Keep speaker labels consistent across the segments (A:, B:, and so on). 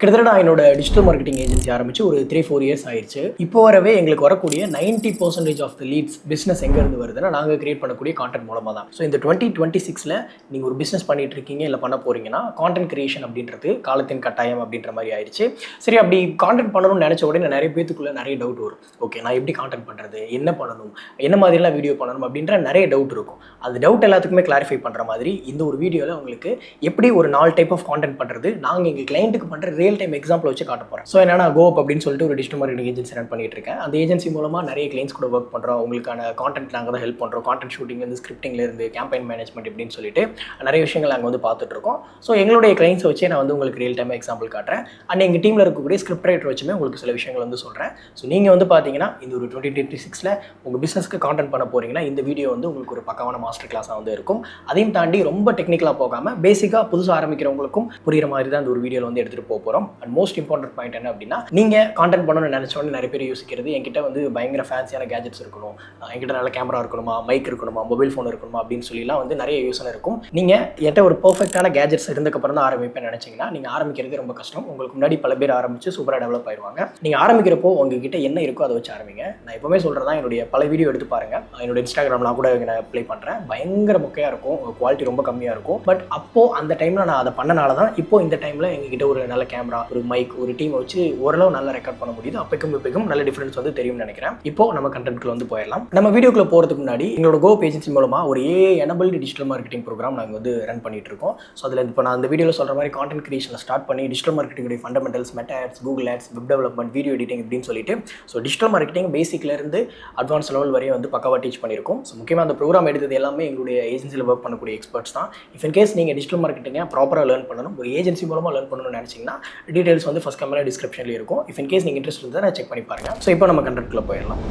A: கிட்டத்தட்ட நான் என்னோட டிஜிட்டல் மார்க்கெட்டிங் ஏஜென்சி ஆரம்பிச்சு ஒரு 3-4 இயர்ஸ் ஆயிடுச்சு. இப்போ வரவே எங்களுக்கு வரக்கூடிய 90% ஆஃப் த லீட்ஸ் பிஸ்னஸ் எங்கேருந்து வருதுன்னா நாங்கள் கிரியேட் பண்ணக்கூடிய கான்டென்ட் மூலமாக தான். ஸோ இந்த 2026ல் நீங்கள் ஒரு பிஸ்னஸ் பண்ணிட்டு இருக்கீங்க இல்லை பண்ண போறீங்கன்னா கான்டென்ட் கிரியேஷன் அப்படின்றது காலத்தின் கட்டாயம் அப்படின்ற மாதிரி ஆயிடுச்சு. சரி, அப்படி கான்டென்ட் பண்ணணும்னு நினச்ச உடனே நிறைய பேத்துக்குள்ள நிறைய டவுட் வரும். ஓகே, நான் எப்படி கான்டென்ட் பண்ணுறது, என்ன பண்ணணும், என்ன மாதிரிலாம் வீடியோ பண்ணணும் அப்படின்ற நிறைய டவுட் இருக்கும். அந்த டவுட் எல்லாத்துக்குமே கிளாரிஃபை பண்ணுற மாதிரி இந்த ஒரு வீடியோவில் உங்களுக்கு எப்படி ஒரு 4 டைப் ஆஃப் கான்டென்ட் பண்ணுறது நாங்கள் எங்கள் கிளைண்ட்டுக்கு பண்ணுற ரியல் டைம் எக்ஸாம்பிள் வச்சு காட்ட போகிறேன். ஸோ என்னன்னா கோப் அப்படின்னு சொல்லிட்டு ஒரு டிஜிட்டல் மார்க்கெட்டிங் ஏஜென்சி ரன் பண்ணிட்டு இருக்கேன். அந்த ஏஜென்சி மூலமாக நிறைய கிளைண்ட்ஸ் கூட ஒர்க் பண்ணுறோம். உங்களுக்கான கான்டென்ட் நாங்கள் தான் ஹெல்ப் பண்ணுறோம். கான்டென்ட் ஷூட்டிங் வந்து ஸ்கிரிப்டிங்லேருந்து கேம்பெயின் மேனேஜ்மெண்ட் இப்படின்னு சொல்லிட்டு நிறைய விஷயங்கள் நாங்கள் வந்து பார்த்துட்டு இருக்கோம். ஸோ எங்களுடைய கிளைண்ட்ஸ் வச்சே நான் வந்து உங்களுக்கு ரியல் டைம் எக்ஸாம்பிள் காட்டுறேன். அண்ட் எங்கள் டீமில் இருக்கக்கூடிய ஸ்கிரிப்ட் ரைட்டர் வச்சுமே உங்களுக்கு சில விஷயங்கள் வந்து சொல்கிறேன். ஸோ நீங்கள் வந்து பார்த்தீங்கன்னா இந்த ஒரு 2026ல் உங்கள் பிஸ்னஸ்க்கு கான்டென்ட் பண்ண போகிறீங்கன்னா இந்த வீடியோ வந்து உங்களுக்கு ஒரு பக்காவான மாஸ்டர் கிளாஸாக வந்து இருக்கும். அதையும் தாண்டி ரொம்ப டெக்னிக்கலாக போகாமல் பேசிக்காக புதுசாக ஆரம்பிக்கிறவங்களுக்கும் புரிகிற மாதிரி தான் இந்த ஒரு வீடியோவில் வந்து எடுத்துகிட்டு போக போகிறோம். அண்ட் மோஸ்ட் இம்பார்ட்டன்ட் பாயிண்ட் என்ன அப்படின்னா, நீங்கள் கான்டென்ட் பண்ணணும்னு நினச்சோன்னு நிறைய பேர் யோசிக்கிறது என்கிட்ட வந்து பயங்கர ஃபேன்சியான கேஜெட்ஸ் இருக்கணும், என்கிட்ட நல்ல கேமரா இருக்கணுமா, மைக் இருக்கணுமா, மொபைல் ஃபோன் இருக்கணுமா அப்படின்னு சொல்லிலாம் வந்து நிறைய யோசனை இருக்கும். நீங்கள் என்கிட்ட ஒரு பர்ஃபெக்டான கேஜெட்ஸ் இருந்ததுக்கப்புறம் தான் ஆரம்பிப்பேன்னு நினச்சிங்கன்னா நீங்கள் ஆரம்பிக்கிறது ரொம்ப கஷ்டம். உங்களுக்கு முன்னாடி பல பேர் ஆரம்பித்து சூப்பராக டெவலப் ஆயிடுவாங்க. நீங்கள் ஆரம்பிக்கிறப்போ உங்ககிட்ட என்ன இருக்கோ அதை வச்சு ஆரம்பிங்க. நான் எப்பவுமே சொல்கிறதா, என்னுடைய பல வீடியோ எடுத்து பாருங்கள். என்னோட இன்ஸ்டாகிராம்லாம் கூட நான் ப்ளே பண்ணுறேன். பயங்கர மொக்கையாக இருக்கும், குவாலிட்டி ரொம்ப கம்மியாக இருக்கும். பட் அப்போது அந்த டைமில் நான் அதை பண்ணனால தான் இப்போ இந்த டைமில் எங்ககிட்ட ஒரு நல்ல கேமரா, ஒரு மைக், ஒரு டீமை வச்சு ஓரளவு நல்லா ரெக்கார்ட் பண்ண முடியுது. அப்பைக்கும் நல்ல டிஃபரன்ஸ் வந்து தெரியும்னு நினைக்கிறேன். இப்போ நம்ம கண்டென்ட்குள்ள வந்து போயிடலாம். நம்ம வீடியோக்குள்ள போகிறதுக்கு முன்னாடி எங்களோட கோப் ஏஜென்சி மூலமாக ஒரு எனபிள்டு டிஜிட்டல் மார்க்கெட்டிங் ப்ரோக்ராம் நாங்கள் வந்து ரன் பண்ணிட்டு இருக்கோம். ஸோ அதில் இப்போ நான் அந்த வீடியோவில் சொல்கிற மாதிரி கான்டென்ட் கிரியேஷனில் ஸ்டார்ட் பண்ணி digital marketing fundamentals, Meta ads, Google ads, web development, video editing இப்படின்னு சொல்லிட்டு ஸோ டிஜிட்டல் மார்க்கெட்டிங் பேசிக்லேருந்து அட்வான்ஸ் லெவல் வரையும் வந்து பக்காவாக டீச் பண்ணியிருக்கோம். ஸோ முக்கியமாக அந்த ப்ரோக்ராம் எடுத்தது எல்லாமே எங்களுடைய ஏஜென்சியில் ஒர்க் பண்ணக்கூடிய எக்ஸ்பர்ட்ஸ் தான். இஃப் இன் கேஸ் நீங்கள் டிஜிட்டல் மார்க்கெட்டிங்கை ப்ராப்பராக லேர்ன் பண்ணணும், ஒரு ஏஜென்சி மூலமாக லேர்ன் பண்ணணும்னு நினச்சிங்கன்னா டீடைல்ஸ் வந்து ஃபஸ்ட் கமெண்ட்ல டிஸ்கிரிப்ஷனில் இருக்கும். இஃப் இன் கேஸ் நீங்கள் இன்ட்ரெஸ்ட் இருந்தால் செக் பண்ணி பாருங்கள். ஸோ இப்போ நம்ம கண்டென்ட்குள்ள போயிடலாம்.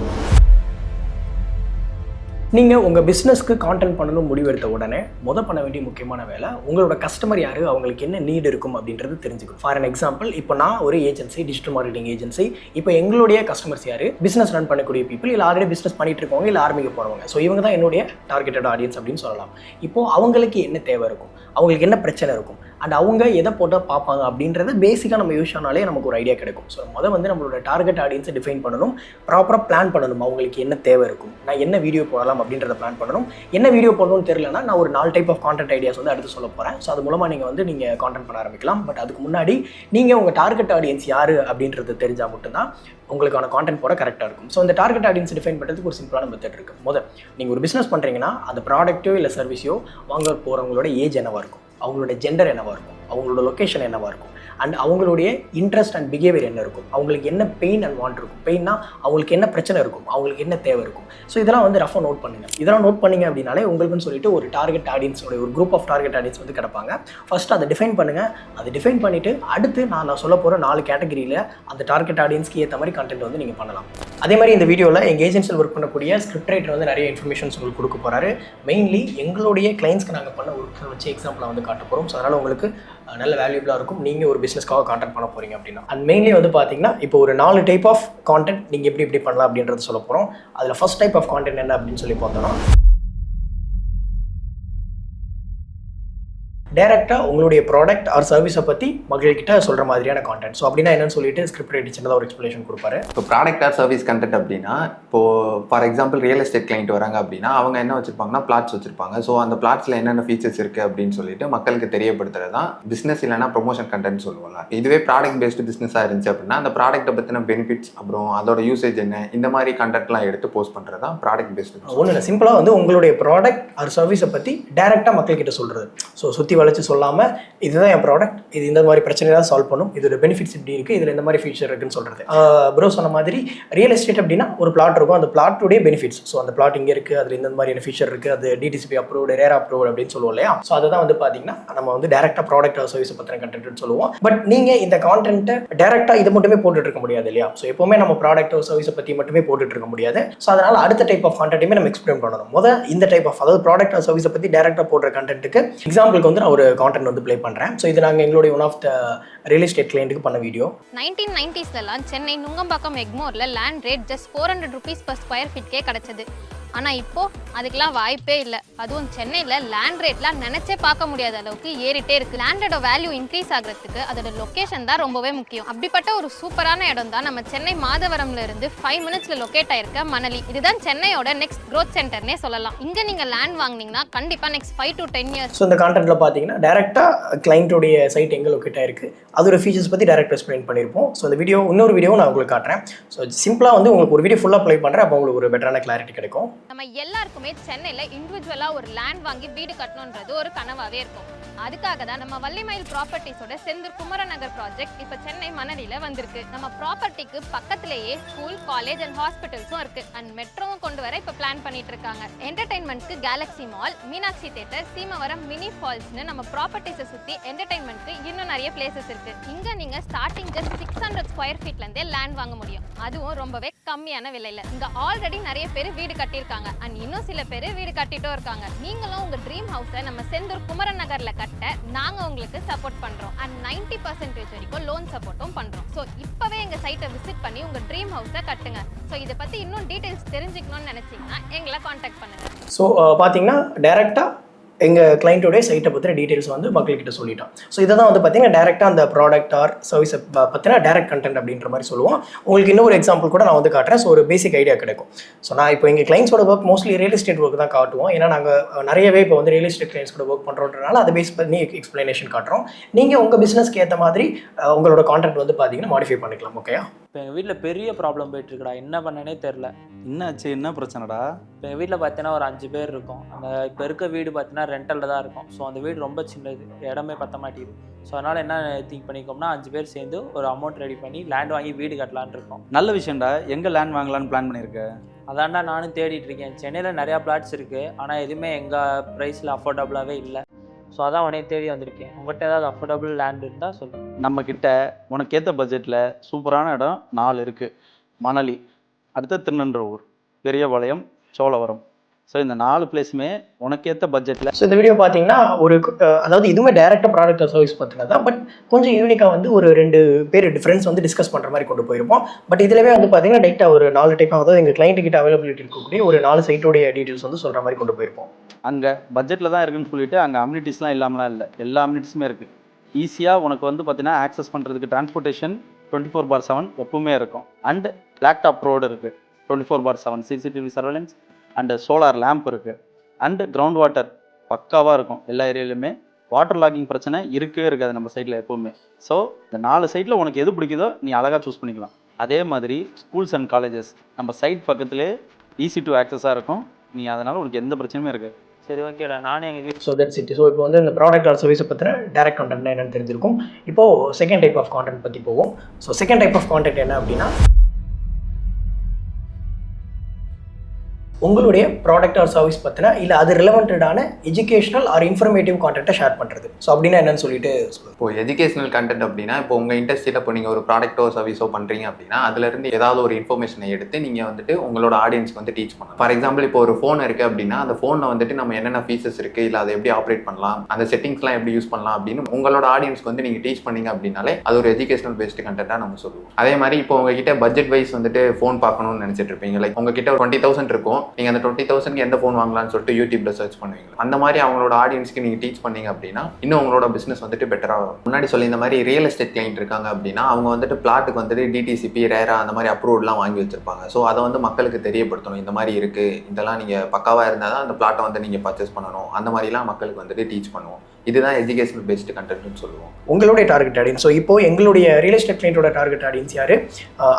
A: நீங்கள் உங்கள் பிஸ்னஸ்க்கு கான்டென்ட் பண்ணணும் முடிவெடுத்த உடனே பண்ண வேண்டிய முக்கியமான வேலை உங்களோட கஸ்டமர் யார், அவங்களுக்கு என்ன நீட் இருக்கும் அப்படின்றது தெரிஞ்சுக்கணும். ஃபார் அன் எக்ஸாம்பிள், இப்போ நான் ஒரு ஏஜென்சி, டிஜிட்டல் மார்க்கெட்டிங் ஏஜென்சி. இப்போ எங்களுடைய கஸ்டமர்ஸ் யார், பிஸ்னஸ் ரன் பண்ணக்கூடிய பீப்புள், இல்லை ஆல்ரெடி பிஸ்னஸ் பண்ணிட்டு இருக்கவங்க, இல்லை ஆரம்பிக்க போகிறவங்க. ஸோ இவங்க தான் என்னுடைய டார்கெட்டட் ஆடியன்ஸ் அப்படின்னு சொல்லலாம். இப்போது அவங்களுக்கு என்ன தேவை இருக்கும், அவங்களுக்கு என்ன பிரச்சனை இருக்கும், அண்ட் அவங்க எதை போட்டால் பார்ப்பாங்க அப்படின்றத பேசிக்காக நம்ம யூஸ் ஆனாலே நமக்கு ஒரு ஐடியா கிடைக்கும். ஸோ வந்து நம்மளோட டார்கெட் ஆடியன்ஸை டிஃபைன் பண்ணணும், ப்ராப்பராக பிளான் பண்ணணும். அவங்களுக்கு என்ன தேவை இருக்கும், நான் என்ன வீடியோ போடலாம் அப்படின்றத பிளான் பண்ணணும். என்ன வீடியோ போடணும்னு தெரியலனா நான் ஒரு 4 டைப் ஆஃப் கான்டென்ட் ஐடியாஸ் வந்து அடுத்து சொல்ல போகிறேன். ஸோ அது மூலமாக நீங்கள் கான்டென்ட் பண்ண ஆரம்பிக்கலாம். பட் அதுக்கு முன்னாடி நீங்கள் உங்கள் டார்கெட் ஆடியன்ஸ் யார் அப்படின்றது தெரிஞ்சால் மட்டும்தான் உங்களுக்கான கான்டென்ட் போட கரெக்டாக இருக்கும். ஸோ இந்த டார்கெட் ஆடியன்ஸ் டிஃபைன் பண்ணுறதுக்கு ஒரு சிம்பிளான மெத்தட் இருக்குது. நீங்கள் ஒரு பிஸ்னஸ் பண்ணுறீங்கன்னா அந்த ப்ராடக்ட்டோ இல்லை சர்வீஸோ வாங்க போகிறவங்களோட ஏஜ் என்னவாக இருக்கும், அவங்களோட ஜெண்டர் என்னவாக இருக்கும், அவங்களோட லொக்கேஷன் என்னவாக இருக்கும், அண்ட் அவங்களுடைய இன்ட்ரெஸ்ட் அண்ட் பிஹேவியர் என்ன இருக்கும், அவங்களுக்கு என்ன பெயின் அண்ட் வாண்ட் இருக்கும். பெயின்னா அவங்களுக்கு என்ன பிரச்சனை இருக்கும், அவங்களுக்கு என்ன தேவை இருக்கும். ஸோ இதெல்லாம் வந்து ரஃபாக நோட் பண்ணுங்கள். இதெல்லாம் நோட் பண்ணிங்க அப்படின்னாலே உங்களுக்குன்னு சொல்லிட்டு ஒரு டார்கெட் ஆடியன்ஸோட ஒரு குரூப் ஆஃப் டார்கெட் ஆடியன்ஸ் வந்து கிடப்பாங்க. ஃபர்ஸ்ட் அதை டிஃபைன் பண்ணுங்கள். அதை டிஃபைன் பண்ணிவிட்டு அடுத்து நான் சொல்ல போகிற 4 கேட்டகரியில் அந்த டார்கெட் ஆடியன்ஸ்க்கு ஏற்ற மாதிரி கண்டென்ட் வந்து நீங்கள் பண்ணலாம். அதே மாதிரி இந்த வீடியோவில் எங்கள் ஏஜென்சியில் ஒர்க் பண்ணக்கூடிய ஸ்கிரிப்ட் ரைட்டர் வந்து நிறைய இன்ஃபர்மேஷன்ஸ் உங்களுக்கு கொடுக்க போகிறாரு. மெயின்லி எங்களுடைய கிளைண்ட்ஸ்க்கு நாங்கள் பண்ண ஒர்க்கை வச்சு எக்ஸாம்பிளாக வந்து காட்ட போகிறோம். ஸோ அதனால் உங்களுக்கு நல்ல வேல்யூபிளாக இருக்கும் நீங்கள் ஒரு பிஸ்னஸ்க்காக கான்டென்ட் பண்ண போகிறீங்க அப்படின்னா. அண்ட் மெயின்லி வந்து பார்த்தீங்கன்னா இப்போ ஒரு 4 டைப் ஆஃப் கான்டென்ட் நீங்கள் எப்படி பண்ணலாம் அப்படின்றது சொல்ல போகிறோம். அதில் ஃபர்ஸ்ட் டைப் ஆஃப் கான்டென்ட் என்ன அப்படின்னு சொல்லி பார்த்தோம்னா, டேரெக்டாக உங்களுடைய ப்ராடக்ட் ஆர் சர்வீஸை பற்றி மக்கள்கிட்ட சொல்கிற மாதிரியான கான்டென்ட். ஸோ அப்படின்னா என்னன்னு சொல்லிட்டு ஸ்கிரிப்ட் ரைட்டர் சின்னதாக ஒரு எக்ஸ்பிளேஷன் கொடுப்பாரு.
B: இப்போ ப்ராடக்ட் ஆர் சர்வீஸ் கண்டென்ட் அப்படின்னா, இப்போது for example real estate client வராங்க அப்படின்னா அவங்க என்ன வச்சிருப்பாங்கன்னா பிளாட்ஸ் வச்சிருப்பாங்க. ஸோ அந்த பிளாட்ஸில் என்னென்ன ஃபீச்சர்ஸ் இருக்குது அப்படின்னு சொல்லிட்டு மக்களுக்கு தெரியப்படுத்துறது தான் பிஸ்னஸ், இல்லைனா ப்ரொமோஷன் கண்டென்ட் சொல்லுவாங்க. இதுவே ப்ராடக்ட் பேஸ்டு பிஸ்னஸாக இருந்துச்சு அப்படின்னா அந்த ப்ராடக்ட்டை பற்றின பெனிஃபிட்ஸ், அப்புறம் அதோட யூசேஜ் என்ன, இந்த மாதிரி கண்டென்ட்லாம் எடுத்து போஸ்ட் பண்ணுறது தான் ப்ராடக்ட் பேஸ்டு.
A: ஒன்றும் இல்லை, சிம்பிளாக வந்து உங்களுடைய ப்ராடக்ட் ஆர் சர்வீஸை பற்றி டேரெக்டாக மக்கள்கிட்ட சொல்கிறது. ஸோ சுற்றி வளைச்சு சொல்லாமல் இதுதான் என் ப்ராடக்ட், இது இந்த மாதிரி பிரச்சனை தான் சால்வ் பண்ணும், இதோட பெனிஃபிட்ஸ் இப்படி இருக்குது, இதில் இந்த மாதிரி ஃபீச்சர் இருக்குன்னு சொல்கிறது. ப்ரோ சொன்ன மாதிரி ரியல் எஸ்டேட் அப்படின்னா ஒரு பிளாட் இருக்கும், அந்த பிளாட்டுடைய பெனிஃபிட்ஸ். ஸோ அந்த பிளாட் இங்கே இருக்குது, அதில் இந்த மாதிரியான ஃபீச்சர் இருக்குது, அது டிடிசிபி அப்ரூவ்டு, ரேர் அப்ரூவ்டு அப்படின்னு சொல்லுவோம் இல்லையா. ஸோ அதை தான் வந்து பார்த்தீங்கன்னா நம்ம வந்து டேரெக்டாக ப்ராடக்ட் சர்வீஸை பற்றின கண்டென்ட்னு சொல்லுவோம். பட் நீங்கள் இந்த கான்டென்ட்டை டேரெக்டாக இது மட்டுமே போட்டுட்டு இருக்க முடியாது இல்லையா. ஸோ எப்போவுமே நம்ம ப்ராடக்ட் சர்வீஸை பற்றி மட்டுமே போட்டுட்டு இருக்க முடியாது. ஸோ அதனால் அடுத்த டைப் ஆஃப் கான்டென்ட்டுமே நம்ம எக்ஸ்பிளைன் பண்ணணும். இந்த டைப் ஆஃப், அதாவது ப்ராடக்ட் சர்வீஸை பற்றி டேரெக்டாக போடுற கண்டென்ட்டுக்கு எக்ஸாம்பிளுக்கு வந்து நான் ஒரு கான்டென்ட் வந்து ப்ளே பண்ணுறேன். ஸோ இது நாங்கள் எங்களுடைய one of the real estate கிளைண்ட்டுக்கு பண்ண வீடியோ.
C: 1990ஸ்லாம் சென்னை நுங்கம்பாக்கம் எக்மோரில் land rate just 400 rupees per square feet கிடச்சது. ஆனால் இப்போது அதுக்கெல்லாம் வாய்ப்பே இல்லை. அதுவும் சென்னையில் லேண்ட் ரேட்லாம் நினச்சே பார்க்க முடியாத அளவுக்கு ஏறிட்டே இருக்குது. லேண்டோட வேல்யூ இன்க்ரீஸ் ஆகிறதுக்கு அதோட லொக்கேஷன் தான் ரொம்பவே முக்கியம். அப்படிப்பட்ட ஒரு சூப்பரான இடம் தான் நம்ம சென்னை மாதவரம்ல இருந்து 5 மினிட்ஸில் லொக்கேட் ஆயிருக்க மணலி. இதுதான் சென்னையோட நெக்ஸ்ட் க்ரோத் சென்டர்னே சொல்லலாம். இங்கே நீங்கள் லேண்ட் வாங்கினீங்கன்னா கண்டிப்பாக நெக்ஸ்ட் 5 to 10 years.
A: ஸோ இந்த கான்டென்ட்டில் பார்த்தீங்கன்னா டேரெக்டாக கிளைண்ட்டோடைய சைட் எங்கே லொக்கேட் ஆயிருக்கு, அதோட ஃபீச்சர்ஸ் பற்றி டேரக்டாக எக்ஸ்பிளைன் பண்ணியிருப்போம். ஸோ இந்த இன்னொரு வீடியோ நான் உங்களுக்கு காட்டுறேன். ஸோ சிம்பிளாக வந்து உங்களுக்கு ஒரு வீடியோ ஃபுல்லாக ப்ளே பண்ணுறேன், அப்போ உங்களுக்கு ஒரு பெட்டரான கிளாரிட்டி கிடைக்கும்.
C: நம்ம எல்லாருக்குமே சென்னையில் இண்டிவிஜுவலாக ஒரு லேண்ட் வாங்கி வீடு கட்டணுன்றது ஒரு கனவாகவே இருக்கும். அதுக்காக தான் நம்ம வள்ளிமயில் ப்ராப்பர்ட்டிஸோட செந்தூர் குமரநகர் ப்ராஜெக்ட் இப்போ சென்னை மணலியில் வந்திருக்கு. நம்ம ப்ராப்பர்ட்டிக்கு பக்கத்திலேயே ஸ்கூல், காலேஜ் அண்ட் ஹாஸ்பிட்டல்ஸும் இருக்கு. அண்ட் மெட்ரோவும் கொண்டு வர இப்போ பிளான் பண்ணிட்டு இருக்காங்க. என்டர்டைன்மெண்ட்க்கு Galaxy mall, Meenakshi theatre, Seemavaram mini ஃபால்ஸ்னு நம்ம ப்ராப்பர்ட்டிஸை சுற்றி என்டர்டைன்மெண்ட்க்கு இன்னும் நிறைய பிளேசஸ் இருக்கு. இங்கே நீங்கள் ஸ்டார்டிங் ஜஸ்ட் 600 ஸ்கொயர் ஃபீட்லேருந்தே லேண்ட் வாங்க முடியும். அதுவும் ரொம்பவே கம்மியான விலையில். இங்கே ஆல்ரெடி நிறைய பேர் வீடு கட்டியிருக்காங்க அண்ட் இன்னும் சில பேர் வீடு கட்டிட்டும் இருக்காங்க. நீங்களும் உங்கள் ட்ரீம் ஹவுஸை நம்ம செந்தூர் குமரன் நகரில் கட்ட நாங்கள் உங்களுக்கு சப்போர்ட் பண்ணுறோம். அண்ட் 90% வரைக்கும் லோன் சப்போர்ட்டும் பண்ணுறோம். ஸோ இப்போவே எங்கள் சைட்டை விசிட் பண்ணி உங்கள் ட்ரீம் ஹவுஸை கட்டுங்க. ஸோ இதை பற்றி இன்னும் டீட்டெயில்ஸ் தெரிஞ்சுக்கணும்னு நினச்சிங்கன்னா எங்களை காண்டாக்ட் பண்ணுங்கள்.
A: ஸோ பார்த்தீங்கன்னா டேரெக்டாக எங்கள் கிளைண்ட்டோடைய சைட்டை பற்றின டீட்டெயில்ஸ் வந்து மக்கள்கிட்ட சொல்லிட்டோம். ஸோ இதை தான் வந்து பார்த்தீங்கன்னா டேரெக்டாக அந்த ப்ராடக்ட் ஆர் சர்வீஸை பற்றின டேரக்ட் கண்டென்ட் அப்படின்ற மாதிரி சொல்லுவோம். உங்களுக்கு இன்னொரு எக்ஸாம்பிள் கூட நான் வந்து காட்டுறேன். ஸோ ஒரு பேசிக் ஐடியா கிடைக்கும். ஸோ நான் இப்போ எங்கள் கிளைண்ட்ஸோட work mostly real estate work தான் காட்டுவோம். ஏன்னா நாங்கள் நிறையவே இப்போ வந்து ரியல் எஸ்டேட் கிளைண்ட்ஸ் கூட ஒர்க் பண்ணுறோன்றனால அதை பேஸ் பண்ணி எக்ஸ்ப்ளனேஷன் காட்டுறோம். நீங்கள் உங்கள் பிஸ்னஸ்க்கு ஏற்ற மாதிரி உங்களோட கான்டென்ட் வந்து பார்த்தீங்கன்னா மாடிஃபை பண்ணிக்கலாம். ஓகேயா?
D: இப்போ எங்கள் வீட்டில் பெரிய ப்ராப்ளம் போயிட்டுருக்குடா, என்ன பண்ணனே தெரில.
E: என்னாச்சு, என்ன பிரச்சனைடா?
D: இப்போ எங்கள் வீட்டில் பார்த்தீங்கன்னா ஒரு 5 பேர் இருக்கும். அந்த இப்போ இருக்க வீடு பார்த்தீங்கன்னா ரெண்டலில் தான் இருக்கும். ஸோ அந்த வீடு ரொம்ப சின்னது, இடமே பற்ற மாட்டேங்குது. ஸோ அதனால் என்ன திங்க் பண்ணிக்கோம்னா 5 பேர் சேர்ந்து ஒரு அமௌண்ட் ரெடி பண்ணி லேண்ட் வாங்கி வீடு கட்டலான்னு இருக்கோம்.
E: நல்ல விஷயம்டா. எங்கே லேண்ட் வாங்கலான்னு பிளான் பண்ணியிருக்கேன்?
D: அதான்டா நானும் தேடிட்டு இருக்கேன். சென்னையில் நிறையா பிளாட்ஸ் இருக்குது, ஆனால் எதுவுமே எங்கள் ப்ரைஸில் அஃபோர்டபுளாகவே இல்லை. ஸோ அதான் உடனே தேடி வந்திருக்கேன். உங்கள்கிட்ட ஏதாவது அஃபோர்டபுள் லேண்ட் இருந்தால் சொல்லு.
E: நம்மக்கிட்ட உனக்கு ஏற்ற பட்ஜெட்டில் சூப்பரான இடம் 4 இருக்குது. மணலி, அடுத்த திருநன்றவூர், பெரியபாளையம், சோழவரம். ஸோ இந்த 4 பிளேஸுமே உனக்கு ஏற்ற பட்ஜெட்டில்.
A: ஸோ இந்த வீடியோ பார்த்தீங்கன்னா அதாவது இதுவுமே டேரெக்டாக ப்ராடக்ட் சர்வீஸ் பார்த்துனா தான், பட் கொஞ்சம் யூனிக்காக வந்து ஒரு 2 பேர் டிஃப்ரென்ஸ் வந்து டிஸ்கஸ் பண்ணுற மாதிரி கொண்டு போயிருப்போம். பட் இதிலவே வந்து பார்த்தீங்கன்னா டேரெக்டாக ஒரு 4 டைப்பாக, அதாவது எங்கள் கிளைண்ட் கிட்ட அவைலபிலிட்டி இருக்கக்கூடிய ஒரு 4 சைட்டோடைய டீட்டெயில்ஸ் வந்து சொல்கிற மாதிரி கொண்டு போயிருப்போம்.
E: அங்கே பட்ஜெட்டில் தான் இருக்குன்னு சொல்லிட்டு அங்கே அம்யூனிட்டிஸ்லாம் இல்லாமலாம் இல்லை, எல்லா அம்யூனிட்டிஸுமே இருக்குது. ஈஸியாக உனக்கு வந்து பார்த்தீங்கன்னா ஆக்சஸ் பண்ணுறதுக்கு டிரான்ஸ்போர்ட்டேஷன் 24/7 எப்பவுமே இருக்கும். அண்ட் லேப்டாப் ரோடு இருக்குது, 24/7 CCTV surveillance and solar lamp இருக்குது. அண்டு கிரவுண்ட் வாட்டர் பக்காவாக இருக்கும் எல்லா ஏரியாலையுமே. வாட்டர் லாகிங் பிரச்சனை இருக்கவே இருக்காது நம்ம சைட்டில் எப்போவுமே. ஸோ இந்த 4 சைட்டில் உனக்கு எது பிடிக்குதோ நீ அழகாக சூஸ் பண்ணிக்கலாம். அதே மாதிரி ஸ்கூல்ஸ் அண்ட் காலேஜஸ் நம்ம சைட் பக்கத்துலேயே ஈஸி டு ஆக்சஸாக இருக்கும். நீ அதனால் உனக்கு எந்த பிரச்சனையுமே இருக்காது.
D: சரி, ஓகேடா. நானே எங்கள் வீட்டு
A: ஸோ தட்ஸ் இட். ஸோ இப்போ வந்து இந்த ப்ராடக்ட் ஆர் சர்வீஸை பற்றின டேரக்ட் கான்டென்ட் என்னன்னு தெரிஞ்சிருக்கும். இப்போது செகண்ட் டைப் ஆஃப் கான்டென்ட் பற்றி போவோம். So second type of content என்ன அப்படின்னா, உங்களுடைய ப்ராடக்ட் ஆர் சர்வீஸ் பற்றின இல்லை அது ரிலவெண்டடான எஜுகேஷனல் ஆர் இன்ஃபர்மேட்டிவ் கான்டென்ட்டை ஷேர் பண்ணுறது. ஸோ அப்படின்னா என்னன்னு சொல்லிட்டு
B: இப்போ எஜுகேஷனல் கண்டென்ட் அப்படின்னா, இப்போ உங்கள் இண்டஸ்ட்ரியில் இப்போ நீங்கள் ஒரு ப்ராடக்ட்டோ சர்வீஸோ பண்ணுறீங்க அப்படின்னா அதுலேருந்து ஏதாவது ஒரு இன்ஃபர்மேஷனை எடுத்து நீங்கள் வந்துட்டு உங்களோட ஆடியன்ஸ்க்கு வந்து டீச் பண்ணலாம். ஃபார் எக்ஸாம்பிள் இப்போ ஒரு ஃபோன் இருக்குது அப்படின்னா அந்த ஃபோனில் வந்துட்டு நம்ம என்னென்ன ஃபீச்சர்ஸ் இருக்குது, இல்லை அதை எப்படி ஆப்ரேட் பண்ணலாம், அந்த செட்டிங்ஸ்லாம் எப்படி யூஸ் பண்ணலாம் அப்படின்னு உங்களோட ஆடியன்ஸ்க்கு வந்து நீங்கள் டீச் பண்ணீங்க அப்படின்னாலே அது ஒரு எஜுகேஷனல் பேஸ்டு கண்டென்ட்டாக நம்ம சொல்லுவோம். அதே மாதிரி இப்போ உங்ககிட்ட பட்ஜெட் வைஸ் வந்துட்டு ஃபோன் பார்க்கணும்னு நினச்சிட்டு இருப்பீங்க. லைக் உங்ககிட்ட 20,000 இருக்கும், நீங்கள் அந்த 20,000 எந்த ஃபோன் வாங்கலாம்னு சொல்லிட்டு யூடியூப்ல சர்ச் பண்ணுவீங்க. அந்த மாதிரி அவங்களோட ஆடியன்ஸ்க்கு நீங்கள் டீச் பண்ணீங்க அப்படின்னா இன்னும் உங்களோட பிஸ்னஸ் வந்துட்டு பெட்டராக. முன்னாடி சொல்லி இந்த மாதிரி ரியல் எஸ்டேட் கிளைண்ட் இருக்காங்க அப்படின்னா அவங்க வந்துட்டு பிளாட்டுக்கு வந்துட்டு DTCP, ரேரா அந்த மாதிரி அப்ரூவ்லாம் வாங்கி வச்சிருப்பாங்க. ஸோ அதை வந்து மக்களுக்கு தெரியப்படுத்தணும். இந்த மாதிரி இருக்கு, இதெல்லாம் நீங்கள் பக்காவாக இருந்தால் தான் அந்த பிளாட்டை வந்து நீங்கள் பர்ச்சேஸ் பண்ணணும். அந்த மாதிரிலாம் மக்களுக்கு வந்துட்டு டீச் பண்ணுவோம். இதுதான் எஜுகேஷனல் பேஸ்டு கண்டென்ட்னு சொல்லுவோம்.
A: உங்களுடைய டார்கெட் ஆடியன்ஸ். ஸோ இப்போ எங்களுடைய ரியல் எஸ்டேட் கிளைண்டோட டார்கெட் ஆடியன்ஸ் யார்?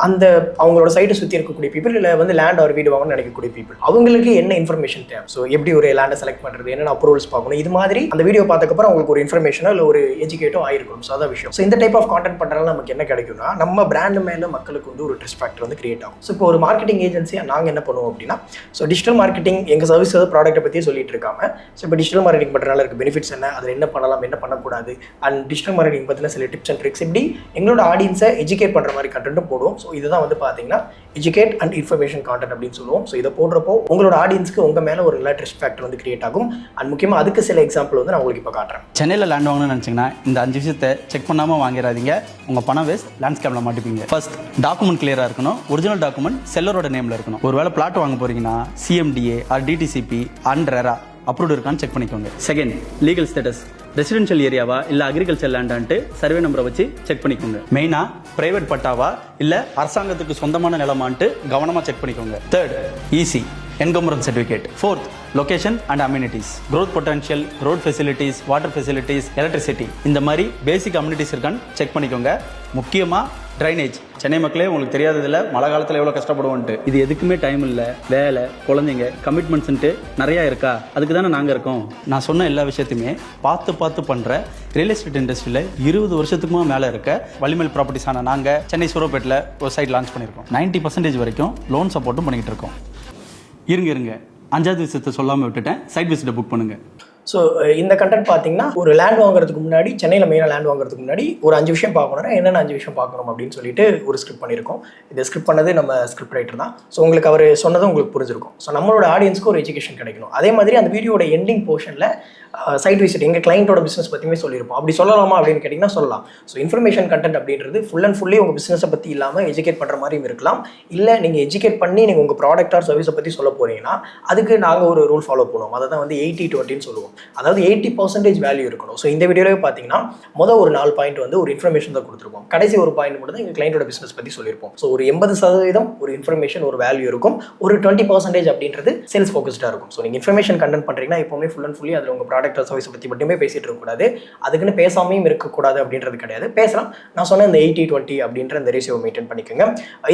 A: அந்த அவங்களோட சைட்டை சுற்றி இருக்கக்கூடிய பீப்புள், இல்லை வந்து லேண்ட் ஆர் வீடு வாங்கணும்னு நினைக்கக்கூடிய பீப்புள். அவங்களுக்கு என்ன இன்ஃபர்மேஷன் தேவை? ஸோ எப்படி ஒரு லேண்டை செலக்ட் பண்ணுறது, என்னென்ன அப்ரூவல்ஸ் பார்க்கணும், இது மாதிரி அந்த வீடியோ பார்த்ததுக்கப்புறம் உங்களுக்கு ஒரு இன்ஃபர்மேஷனோ இல்லை ஒரு எஜுகேட்டோ ஆயிருக்கும். ஸோ அதான் விஷயம். ஸோ இந்த டைப் ஆஃப் கான்டென்ட் பண்ணுறதுனால நமக்கு என்ன கிடைக்கும்னா, நம்ம பிராண்ட் மேலே மக்களுக்கு வந்து ஒரு ட்ரஸ்ட் ஃபேக்டர் வந்து கிரியேட் ஆகும். ஸோ இப்போ ஒரு மார்க்கெட்டிங் ஏஜென்சியாக நாங்கள் என்ன பண்ணுவோம் அப்படின்னா, ஸோ டிஜிட்டல் மார்க்கெட்டிங் எங்கள் சர்வீஸ் ப்ராடக்ட்டை பற்றியே சொல்லிட்டு இருக்காம, ஸோ இப்போ டிஜிட்டல் மார்க்கெட்டிங் பண்ணுறதுனால இருக்க பெனிஃபிட்ஸ் என்ன, அதில் என்ன பண்ணலாம் என்ன பண்ணக்கூடாது அண்ட் டிஜிட்டல் மார்க்கெட்டிங் பற்றின சில டிப்ஸ் அண்ட் ட்ரிக்ஸ் இப்படி எங்களோட ஆடியன்ஸை எஜுகேட் பண்ணுற மாதிரி கண்டென்ட்டும் போடுவோம். ஸோ இதுதான் வந்து பார்த்தீங்கன்னா எஜுகேட் அண்ட் இன்ஃபர்மேஷன் கான்டென்ட் அப்படின்னு சொல்லுவோம். ஸோ இதை போடுறப்போ உங்களோட ஆடியன்ஸ்க்கு உங்கள் மேலே ஒரு நல்ல ட்ரஸ்ட் ஃபேக்டர் வந்து கிரியேட் ஆகும். அண்ட் முக்கியமாக அதுக்கு சில எக்ஸாம்பிள் வந்து நான் உங்களுக்கு இப்போ காட்டுறேன்.
E: சென்னையில் லேண்ட் வாங்கணும்னு நினச்சிங்கன்னா இந்த 5 விஷயத்தை செக் பண்ணாமல் வாங்கிடாதீங்க. உங்கள் பணம் வேஸ்ட், லேண்ட்ஸ்கேப்பில் மாட்டிப்பீங்க. ஃபர்ஸ்ட், டாக்குமெண்ட் கிளியராக இருக்கணும். ஒரிஜினல் டாக்குமெண்ட் செல்லரோட நேமில் இருக்கணும். ஒருவேளை பிளாட் வாங்க போகிறீங்கன்னா CMDA or DTCP and RERA approved இருக்கான்னு செக் பண்ணிக்கோங்க. Second, legal status. ரெசிடென்ஷியல் ஏரியாவா இல்லை அக்ரிகல்ச்சர் லேண்டான்ட்டு சர்வே நம்பரை வச்சு செக் பண்ணிக்கோங்க. மெயினாக பிரைவேட் பட்டாவா இல்லை அரசாங்கத்துக்கு சொந்தமான நிலமான்ட்டு கவனமாக செக் பண்ணிக்கோங்க. Third, EC encumbrance certificate. Fourth, location and amenities. Growth potential, road facilities, water facilities, electricity, இந்த மாதிரி பேசிக் அம்யூனிட்டிஸ் இருக்கான்னு செக் பண்ணிக்கோங்க. முக்கியமாக ட்ரைனேஜ். சென்னை மக்களே உங்களுக்கு தெரியாததில்ல மழை காலத்தில் எவ்வளோ கஷ்டப்படுவோன்ட்டு. இது எதுக்குமே டைம் இல்லை, வேலை, குழந்தைங்க, கமிட்மெண்ட்ஸ்ன்ட்டு நிறையா இருக்கா? அதுக்கு தானே நாங்கள் இருக்கோம். நான் சொன்ன எல்லா விஷயத்தையுமே பார்த்து பண்ணுற ரியல் எஸ்டேட் இண்டஸ்ட்ரியில் 20 வருஷத்துக்குமா மேலே இருக்க வள்ளிமயில் ப்ராப்பர்ட்டிஸான நாங்கள் சென்னை சூரப்பேட்டில் ஒரு சைட் லான்ச் பண்ணியிருக்கோம். 90% வரைக்கும் லோன் சப்போர்ட்டும் பண்ணிக்கிட்டு இருக்கோம். இருங்க 5வது விஷயத்தை சொல்லாமல் விட்டுட்டேன். சைட் விசிட்டை புக் பண்ணுங்கள்.
A: ஸோ இந்த கண்டென்ட் பார்த்தீங்கன்னா ஒரு லேண்ட் வாங்குறதுக்கு முன்னாடி, சென்னையில் மெயினாக லேண்ட் வாங்குறதுக்கு முன்னாடி ஒரு 5 விஷயம் பார்க்கணும்னா என்னென்ன 5 விஷயம் பார்க்கணும் அப்படின்னு சொல்லிட்டு ஒரு ஸ்கிரிப்ட் பண்ணியிருக்கோம். இதை ஸ்கிரிப்ட் பண்ணது நம்ம ஸ்கிரிப்ட் ரைட்டர் தான். ஸோ உங்களுக்கு அவர் சொன்னதும் உங்களுக்கு புரிஞ்சிருக்கும். ஸோ நம்மளோட ஆடியன்ஸ்க்கு ஒரு எஜுகேஷன் கிடைக்கணும். அதே மாதிரி அந்த வீடியோட எண்டிங் போர்ஷனில் சைட் விசிட் எங்கள் கிளைண்ட்டோட பிஸ்னஸ் பற்றியுமே சொல்லியிருப்போம். அப்படி சொல்லலாமா அப்படின்னு கேட்டிங்கன்னா சொல்லலாம். ஸோ இன்ஃபர்மேஷன் கண்டென்ட் அப்படின்றது ஃபுல் அண்ட் ஃபுல்லி உங்கள் பிஸ்னஸை பற்றி இல்லாமல் எஜுகேட் பண்ணுற மாதிரியும் இருக்கலாம். இல்லை நீங்கள் எஜுகேட் பண்ணி நீங்கள் உங்கள் ப்ராடக்ட் ஆர் சர்வீஸை பற்றி சொல்ல போகிறீங்கன்னா அதுக்கு நாங்கள் ஒரு ரூல் ஃபாலோ பண்ணுவோம். அதை தான் வந்து 80-20 சொல்லுவோம். அதாவது 80% வேல்யூ இருக்கணும். ஸோ இந்த வீடியோவே பார்த்தீங்கன்னா ஒரு 4 பாயிண்ட் வந்து ஒரு இன்ஃபர்மேஷன் தான் கொடுத்துருப்போம். கடைசி ஒரு பாயிண்ட் மட்டும் தான் எங்கள் கிளைண்டோட பிஸ்னஸ் பற்றி சொல்லியிருப்போம். ஸோ ஒரு 80% ஒரு இன்ஃபர்மேஷன், ஒரு வேல்யூ இருக்கும். ஒரு 20% அப்படின்றது சேல்ஸ் ஃபோக்கஸ்டாக இருக்கும். ஸோ நீங்கள் இன்ஃபர்மேஷன் கண்டென்ட் பண்ணுறீங்கன்னா எப்போவுமே ஃபுல் அண்ட் ஃபுல்லி அதில் உங்கள் ப்ராடக்ட் சர்வீஸ் பற்றி மட்டுமே பேசிட்டு இருக்கக்கூடாது. அதுக்குன்னு பேசாமையும் இருக்கக்கூடாது அப்படின்றது கிடையாது. பேசலாம். நான் சொன்ன இந்த 80-20 அப்படின்ற இந்த ரேஷியோ மெயின்டைன் பண்ணிக்கோங்க.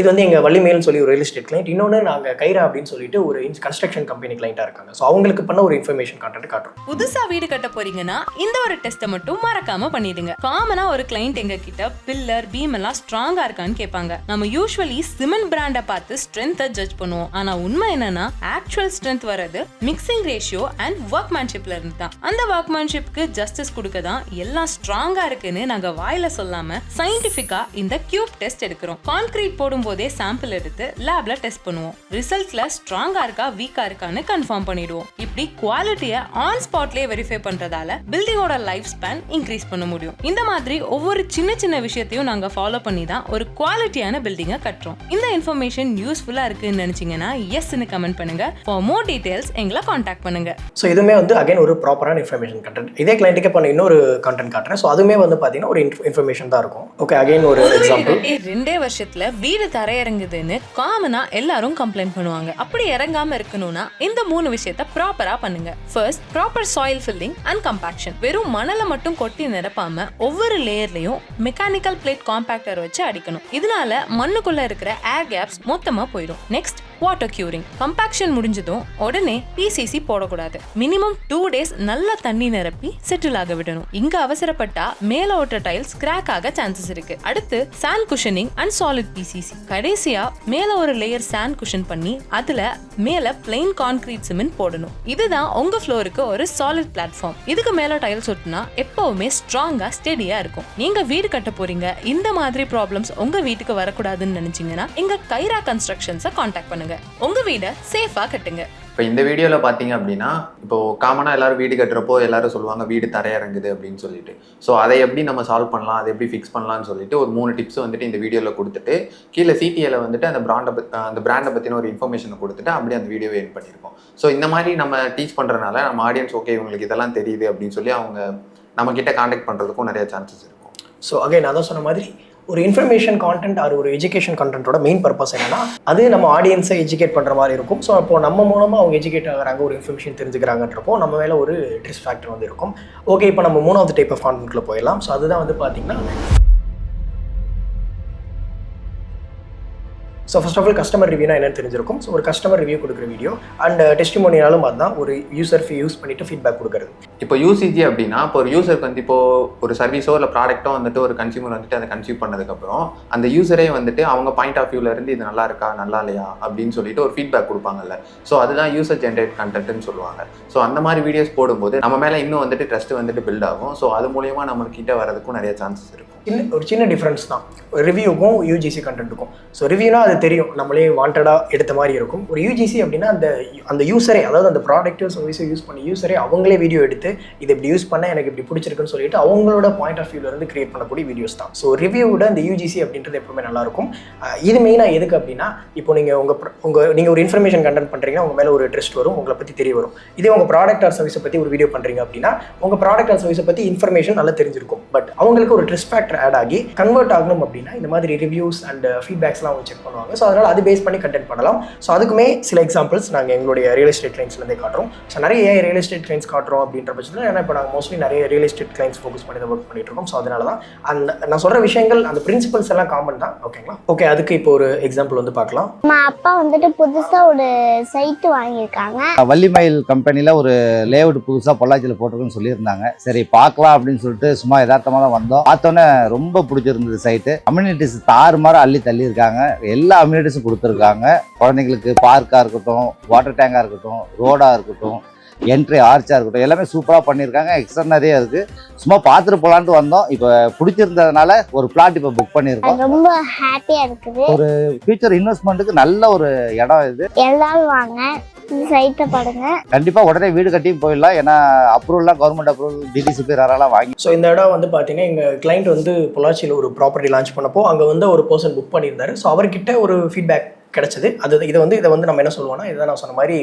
A: இது வந்து எங்கள் வள்ளிமேல்னு சொல்லி ஒரு ரியல் எஸ்டேட் கிளைண்ட். இன்னொன்று நாங்கள் கைரா அப்படின்னு சொல்லிட்டு ஒரு கன்ஸ்ட்ரக்ஷன் கம்பெனி கிளைண்டாக இருக்காங்க. ஸோ அவங்களுக்கு பண்ண ஒரு இன்ஃபர்மேஷன் கான்டென்ட் காட்டுறோம்.
F: புதுசா வீடு கட்ட போறீங்கன்னா இந்த ஒரு டெஸ்ட்டை மட்டும் மறக்காம பண்ணிடுங்க. காமனா ஒரு கிளைண்ட் எங்க கிட்ட பில்லர், பீம் எல்லாம் ஸ்ட்ராங்கா இருக்கான்னு கேட்பாங்க. நம்ம யூசுவலி சிமெண்ட் பிராண்டை பார்த்து ஸ்ட்ரென்த்தை ஜட்ஜ் பண்ணுவோம். ஆனா உண்மை என்னன்னா ஆக்சுவல் ஸ்ட்ரென்த் வரது மிக்சிங் ரேஷியோ அண்ட் ஒர்க்மேன்ஷிப்ல இருந்து தான். அந்த ஒர்க்மேன்ஷிப்க்கு ஜஸ்டிஸ் கொடுக்க தான் எல்லாம் ஸ்ட்ராங்கா இருக்குன்னு நாங்க வாயில சொல்லாம சயின்டிபிக்கா இந்த கியூப் டெஸ்ட் எடுக்கிறோம். கான்கிரீட் போடும் போதே சாம்பிள் எடுத்து லேப்ல டெஸ்ட் பண்ணுவோம். ரிசல்ட்ஸ்ல ஸ்ட்ராங்கா இருக்கா வீக்கா இருக்கான்னு கன்ஃபார்ம் பண்ணிடுவோம். இப்படி குவாலிட்டியை ஆன் ஸ்பாட்லயே வெரிஃபை பண்றதால பில்டிங்கோட லைஃப் ஸ்பேன் இன்க்ரீஸ் பண்ண முடியும். இந்த மாதிரி ஒவ்வொரு சின்ன விஷயத்தையும் நாங்க ஃபாலோ பண்ணி தான் ஒரு குவாலிட்டியான பில்டிங்கை கட்டுறோம். இந்த இன்ஃபர்மேஷன் யூஸ்ஃபுல்லா இருக்குன்னு நினைச்சீங்கன்னா எஸ்ன்னு கமெண்ட் பண்ணுங்க. ஃபார் மோர் டீடைல்ஸ் எங்களை காண்டாக்ட் பண்ணுங்க.
A: ஸோ இதுவுமே வந்து அகைன் ஒரு ப்ராப்பரான இன்ஃபர்மேஷன் கண்டென்ட். இதே கிளைண்ட்டுக்கு பண்ண இன்னொரு கண்டென்ட் காட்டுறேன். ஸோ அதுவுமே வந்து பார்த்தீங்கன்னா ஒரு இன்ஃபர்மேஷன் தான் இருக்கும். ஓகே, அகைன் ஒரு எக்ஸாம்பிள்.
F: 2 வருஷத்துல வீடு தரையிறங்குதுன்னு காமனா எல்லாரும் கம்ப்ளைண்ட் பண்ணுவாங்க. அப்படி இறங்காம இருக்கணும்னா இந்த 3 விஷயத்தை ப்ராப்பரா பண்ணுங்க. First, proper soil filling and compaction. வெறும் மணலை மட்டும் கொட்டி நிரப்பாம ஒவ்வொரு லேயர்லயும் மெக்கானிக்கல் பிளேட் காம்பாக்டர் வச்சு அடிக்கணும். இதனால மண்ணுக்குள்ள இருக்கிற ஏர் கேப்ஸ் மொத்தமா போயிடும். Next, water curing. கம்பாக்ஷன் முடிஞ்சதும் உடனே PCC போடக்கூடாது. மினிமம் 2 டேஸ் நல்லா தண்ணி நிரப்பி செட்டில் ஆக விடணும். இங்க அவசரப்பட்டா மேல ஓட்ட டைல்ஸ் கிராக் ஆக சான்சஸ் இருக்கு. அடுத்து sand cushioning and solid PCC. கடைசியா மேல ஒரு லேயர் சாண்ட் குஷன் பண்ணி அதுல மேல பிளைன் கான்கிரீட் சிமெண்ட் போடணும். இதுதான் உங்க ஃப்ளோருக்கு ஒரு சாலிட் பிளாட்ஃபார்ம். இதுக்கு மேல டைல்ஸ் ஒட்டினா எப்பவுமே ஸ்ட்ராங்கா ஸ்டெடியா இருக்கும். நீங்க வீடு கட்ட போறீங்க, இந்த மாதிரி ப்ராப்ளம்ஸ் உங்க வீட்டுக்கு வரக்கூடாதுன்னு நினைச்சீங்கன்னா எங்க கைரா கன்ஸ்ட்ரக்ஷன்ஸை காண்டாக்ட் பண்ணுங்க. உங்க வீடை சேஃபா கட்டுங்க.
B: இப்போ இந்த வீடியோவில் பார்த்தீங்க அப்படின்னா, இப்போ காமனாக எல்லாரும் வீடு கட்டுறப்போ எல்லாரும் சொல்லுவாங்க வீடு தரையிறங்குது அப்படின்னு சொல்லிட்டு. ஸோ அதை எப்படி நம்ம சால்வ் பண்ணலாம், அதை எப்படி ஃபிக்ஸ் பண்ணலாம்னு சொல்லிட்டு ஒரு 3 டிப்ஸ் வந்துட்டு இந்த வீடியோவில் கொடுத்துட்டு கீழே CTAல வந்துட்டு அந்த பிராண்டை பற்றின ஒரு இன்ஃபர்மேஷனை கொடுத்துட்டு அப்படியே அந்த வீடியோவை எண்ட் பண்ணியிருக்கோம். ஸோ இந்த மாதிரி நம்ம டீச் பண்ணுறதுனால நம்ம ஆடியன்ஸ் ஓகே இவங்களுக்கு இதெல்லாம் தெரியுது அப்படின்னு சொல்லி அவங்க நம்ம கிட்ட கான்டாக்ட் பண்ணுறதுக்கும் நிறைய சான்சஸ் இருக்கும்.
A: ஸோ அகைன் நான் தான் சொன்ன மாதிரி ஒரு இன்ஃபர்மேஷன் கான்டென்ட் ஆர் ஒரு எஜுகேஷன் கான்டென்ட்டோட மெயின் பர்பஸ் என்னன்னா அது நம்ம ஆடியன்ஸை எஜுகேட் பண்ணுற மாதிரி இருக்கும். ஸோ அப்போ நம்ம மூலமாக அவங்க எஜுகேட் ஆகிறாங்க, ஒரு இன்ஃபர்மேஷன் தெரிஞ்சுக்கிறாங்கன்றப்போ நம்ம மேலே ஒரு ட்ரஸ்ட் ஃபேக்டர் வந்து இருக்கும். ஓகே, இப்போ நம்ம 3வது டைப் ஆஃப் கான்டென்ட்ல போயிடலாம். ஸோ அதுதான் வந்து பார்த்தீங்கன்னா, so first of all customer ரிவ்யூனா என்னன்னு தெரிஞ்சிருக்கும். ஸோ ஒரு கஸ்டமர் ரிவ்யூ கொடுக்குற வீடியோ அண்ட் டெஸ்டிமோனியாலும் அதுதான் ஒரு யூசர் யூஸ் பண்ணிட்டு ஃபீட்பேக் கொடுக்குறது.
B: இப்போ யூசிஜி அப்படின்னா இப்போ ஒரு யூசருக்கு வந்து இப்போ ஒரு சர்வீஸோ இல்லை ப்ராடக்ட்டோ வந்துட்டு ஒரு கன்சியூமர் வந்துட்டு அதை கன்சியூம் பண்ணதுக்கப்புறம் அந்த யூசரே வந்துட்டு அவங்க பாயிண்ட் ஆஃப் வியூல இருந்து இது நல்லா இருக்கா நல்லா இல்லையா அப்படின்னு சொல்லிட்டு ஒரு ஃபீட்பேக் கொடுப்பாங்கல்ல. ஸோ அதுதான் யூசர் ஜென்ரேட் கண்டென்ட்னு சொல்லுவாங்க. ஸோ அந்த மாதிரி வீடியோஸ் போடும்போது நம்ம மேலே இன்னும் வந்துட்டு ட்ரஸ்ட் வந்துட்டு பில்ட் ஆகும். ஸோ அது மூலயமா நம்மளுக்கிட்ட வரதுக்கும் நிறைய சான்சஸ் இருக்கும்.
A: ஒரு சின்ன டிஃப்ரென்ஸ் தான் ரிவ்யூக்கும் யூஜிசி கண்டென்ட்டுக்கும். ஸோ ரிவ்யூனா அது தெரியும், நம்மளே வாண்டடாக எடுத்த மாதிரி இருக்கும். ஒரு யூஜிசி அப்படின்னா அந்த யூசரே, அதாவது அந்த ப்ராடக்ட்டோ சர்வீஸோ யூஸ் பண்ணி யூசரே அவங்களே வீடியோ எடுத்து இதை இப்படி யூஸ் பண்ண எனக்கு இப்படி பிடிச்சிருக்குன்னு சொல்லிட்டு அவங்களோட பாயிண்ட் ஆஃப் வியூலேருந்து கிரியேட் பண்ணக்கூடிய வீடியோஸ் தான். ஸோ ரிவ்யூவோட இந்த யூஜிசி அப்படின்றது எப்பவுமே நல்லாயிருக்கும். இது மெயினாக எதுக்கு அப்படின்னா, இப்போ நீங்கள் ஒரு இன்ஃபர்மேஷன் கண்டென்ட் பண்ணுறீங்கன்னா உங்கள் மேலே ஒரு ட்ரஸ்ட் வரும், உங்களை பற்றி தெரிய வரும். இதே உங்கள் ப்ராடக்ட் ஆர் சர்வீஸை பற்றி ஒரு வீடியோ பண்ணுறீங்க அப்படின்னா உங்கள் ப்ராடக்ட் ஆர் சர்வீஸை பற்றி இன்ஃபர்மேஷன் நல்லா தெரிஞ்சிருக்கும். பட் அவங்களுக்கு ஒரு ட்ரஸ்ட் ஃபேக்டர் ஆட் ஆகி கன்வெர்ட் ஆகணும் அப்படின்னா இந்த மாதிரி ரிவ்யூஸ் அண்ட் ஃபீட்பேக்ஸ்லாம் அவங்க செக் பண்ணுவாங்க. ஸோ அதனால் அது பேஸ் பண்ணி கண்டென்ட் பண்ணலாம். ஸோ அதுக்குமே சில எக்ஸாம்பிள்ஸ் நாங்கள் எங்களுடைய ரியல் எஸ்டேட் கிளைண்ட்ஸ்லேருந்தே காட்டுறோம். ஸோ நிறைய ரியல் எஸ்டேட் கிளைண்ட்ஸ் காட்டுறோம் அப்படின்ற பட்சத்தில், ஏன்னா இப்போ நாங்கள் மோஸ்ட்லி நிறைய ரியல் எஸ்டேட் கிளைண்ட்ஸ் ஃபோக்கஸ் பண்ணி தான் ஒர்க் பண்ணிட்டு இருக்கோம். ஸோ அதனால தான் நான் சொல்கிற விஷயங்கள் அந்த பிரின்சிபல்ஸ் எல்லாம் காமன் தான். ஓகேங்களா? ஓகே, அதுக்கு இப்போ ஒரு எக்ஸாம்பிள் வந்து பார்க்கலாம்.
G: அப்பா வந்துட்டு புதுசாக ஒரு சைட்டு வாங்கியிருக்காங்க.
H: வள்ளிமயில் கம்பெனியில் ஒரு லேஅவுட் புதுசாக பொள்ளாச்சியில் போட்டிருக்குன்னு சொல்லியிருந்தாங்க. சரி பார்க்கலாம் அப்படின்னு சொல்லிட்டு சும்மா யதார்த்தமாக தான் வந்தோம். பார்த்தோன்னே ரொம்ப பிடிச்சிருந்தது சைட்டு. அம்யூனிட்டிஸ் தாறுமாற அள்ளி தள்ளியிருக்காங்க. எல்லா அம்யூனிட்டிஸும் கொடுத்துருக்காங்க. குழந்தைங்களுக்கு பார்க்காக இருக்கட்டும், வாட்டர் டேங்காக இருக்கட்டும், ரோடாக இருக்கட்டும், என்ட்ரி ஆர்ச்சாக இருக்கட்டும், எல்லாமே சூப்பராக பண்ணியிருக்காங்க. எக்ஸ்ட்ரா நிறைய இருக்குது. சும்மா பார்த்துட்டு போகலான்ட்டு வந்தோம். இப்போ பிடிச்சிருந்ததுனால ஒரு பிளாட் இப்போ புக் பண்ணியிருக்கோம்.
G: ரொம்ப ஹாப்பியாக இருக்குது.
H: ஒரு ஃபியூச்சர் இன்வெஸ்ட்மெண்ட்டுக்கு நல்ல ஒரு இடம் இது.
G: எல்லாரும் வாங்க, இந்த சைட்டை பாருங்க.
H: கண்டிப்பாக உடனே வீடு கட்டியும் போயிடலாம். ஏன்னா அப்ரூவல்லாம் கவர்மெண்ட் அப்ரூவல் டிடிசிபி யாரெல்லாம் வாங்கி.
A: ஸோ இந்த இடம் வந்து பார்த்தீங்கன்னா எங்கள் கிளைண்ட் வந்து பொள்ளாச்சியில் ஒரு ப்ராப்பர்ட்டி லான்ச் பண்ணப்போ அங்கே வந்து ஒரு பர்சன் புக் பண்ணியிருந்தாரு. ஸோ அவர்கிட்ட ஒரு ஃபீட்பேக் கிடச்சிது. இதை வந்து நம்ம என்ன சொல்லுவோம்னா, இதை நான் சொன்ன மாதிரி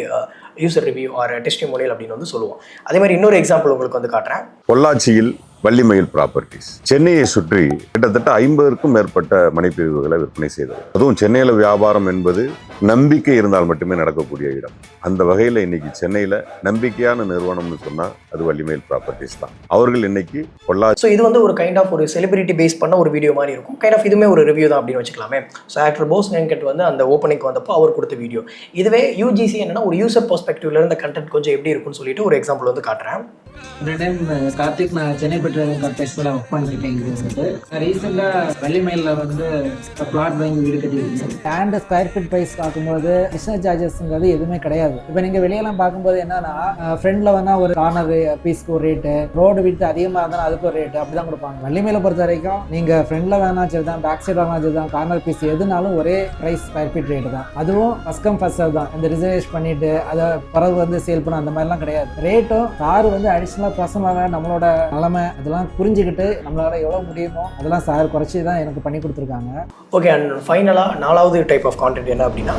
A: யூசர் ரிவ்யூ ஆர் டெஸ்டிமோனியல் அப்படின்னு வந்து சொல்லுவோம். அதே மாதிரி இன்னொரு எக்ஸாம்பிள் உங்களுக்கு வந்து காட்டுறேன்.
I: பொள்ளாச்சியில் வள்ளிமயில் ப்ராப்பர்ட்டிஸ் சென்னையை சுற்றி கிட்டத்தட்ட 50க்கும் மேற்பட்ட மனைப்பிரிவுகளை விற்பனை செய்தது. அதுவும் சென்னையில் வியாபாரம் என்பது நம்பிக்கை இருந்தால் மட்டுமே நடக்கக்கூடிய இடம். அந்த வகையில் இன்னைக்கு சென்னையில் நம்பிக்கையான நிறுவனம்னு சொன்னால் அது வள்ளிமயில் ப்ராப்பர்ட்டிஸ் தான். அவர்கள் இன்னைக்கு பொள்ளாச்சி.
A: ஸோ இது வந்து ஒரு கைண்ட் ஆஃப் ஒரு செலிபிரிட்டி பேஸ் பண்ண ஒரு வீடியோ மாதிரி இருக்கும். கைண்ட் ஆஃப் இதுவுமே ஒரு ரிவ்யூ தான் அப்படின்னு வச்சுக்கலாமே. ஸோ ஆக்டர் போஸ் வெங்கட் வந்து அந்த ஓப்பனிங் வந்தப்போ அவர் கொடுத்த வீடியோ. இதுவே யூஜிசி என்னன்னா ஒரு யூசர் பெர்ஸ்பெக்டிவ்ல இருந்த கண்டென்ட் கொஞ்சம் எப்படி இருக்குன்னு சொல்லிட்டு ஒரு எக்ஸாம்பிள் வந்து காட்டுறேன்.
J: இந்த டைம் கார்த்திக், நான் சென்னை பெட்ரோலியம் கார்பரேஷனில் ஒர்க் பண்ணிருக்கேன். இங்கே வந்துட்டு ரீசெண்டாக வள்ளிமயிலில் வந்து பிளாட் வாங்கி வீடு கட்டியிருக்கேன். லேண்ட் ஸ்கொயர் ஃபீட் ப்ரைஸ் பார்க்கும்போது பிஸ்னஸ் சார்ஜஸ்ங்கிறது எதுவுமே கிடையாது. இப்போ நீங்கள் வெளியெல்லாம் பார்க்கும்போது என்னன்னா, ஃப்ரெண்டில் வேணால் ஒரு கார்னர் பீஸ்க்கு ஒரு ரேட்டு, ரோடு விட்டு அதிகமாக இருந்தாலும் அதுக்கு ஒரு ரேட்டு அப்படி தான் கொடுப்பாங்க. வள்ளிமயிலை பொறுத்த வரைக்கும் நீங்கள் ஃப்ரெண்டில் வேணா சரி தான், பேக் சைட் வேணா சரி தான், கார்னர் பீஸ் எதுனாலும் ஒரே ப்ரைஸ் ஸ்கொயர் ஃபீட் ரேட்டு தான். அதுவும் ஃபஸ்ட் கம் ஃபர்ஸ்ட் சர்வ் தான். இந்த ரிசர்வேஷன் பண்ணிட்டு அதை பிறகு வந்து சேல் பண்ண அந்த மாதிரிலாம் கிடையாது. ரேட்டும் சார் வந்து அடிஷனலாக பர்சனலாக நம்மளோட நிலைமை அதெல்லாம் புரிஞ்சுக்கிட்டு நம்மளால எவ்வளோ முடியுமோ அதெல்லாம் சார் குறைச்சி தான் எனக்கு பண்ணி கொடுத்துருக்காங்க.
A: ஓகே, அண்ட் ஃபைனலாக 4வது டைப் ஆஃப் கான்டென்ட் என்ன அப்படின்னா,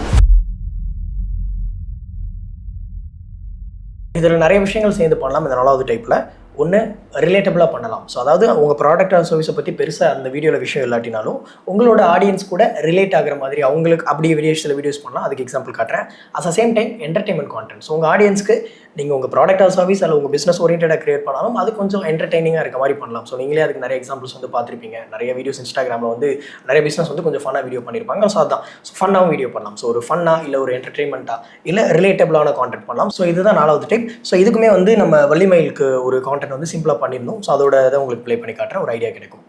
A: இதில் நிறைய விஷயங்கள் சேர்ந்து பண்ணலாம். இந்த 4வது டைப்பில் ஒன்று ரிலேட்டபிளாக பண்ணலாம். ஸோ அதாவது உங்கள் ப்ராடக்ட் ஆர் சர்வீஸை பற்றி பெருசாக அந்த வீடியோவில் விஷயம் இல்லாட்டினாலும் உங்களோட ஆடியன்ஸ் கூட ரிலேட் ஆகிற மாதிரி அவங்களுக்கு அப்படியே சில வீடியோஸ் பண்ணலாம். அதுக்கு எக்ஸாம்பிள் காட்டுறேன். At the same time entertainment content. So உங்கள் ஆடியன்ஸ்க்கு நீங்கள் உங்கள் ப்ராடக்ட் ஆர் சர்வீஸ் அல்ல உங்கள் பிஸ்னஸ் ஓரியன்டாக கிரியேட் பண்ணாலும் அது கொஞ்சம் என்டர்டைனிங்காக இருக்க மாதிரி பண்ணலாம். ஸோ நீங்களே அதுக்கு நிறைய எக்ஸாம்பிள்ஸ் வந்து பார்த்துருப்பீங்க. நிறைய வீடியோஸ் இன்ஸ்டாகிராமில் வந்து நிறைய பிஸ்னஸ் வந்து கொஞ்சம் ஃபன்னாக வீடியோ பண்ணியிருப்பாங்க. ஸோ அதுதான் ஃபன்னாகவும் வீடியோ பண்ணலாம். ஸோ ஒரு ஃபன்னாக இல்லை ஒரு என்டர்டைன்மெண்ட்டாக இல்லை ரிலேட்டபிளான கான்டென்ட் பண்ணலாம். ஸோ இதுதான் 4வது டைப். ஸோ இதுக்குமே வந்து நம்ம வள்ளிமயிலுக்கு ஒரு கான்டென்ட் வந்து சிம்பிளாக பண்ணியிருந்தோம். ஸோ அதோட இதை உங்களுக்கு ப்ளே பண்ணி காட்டுறேன், ஒரு ஐடியா கிடைக்கும்.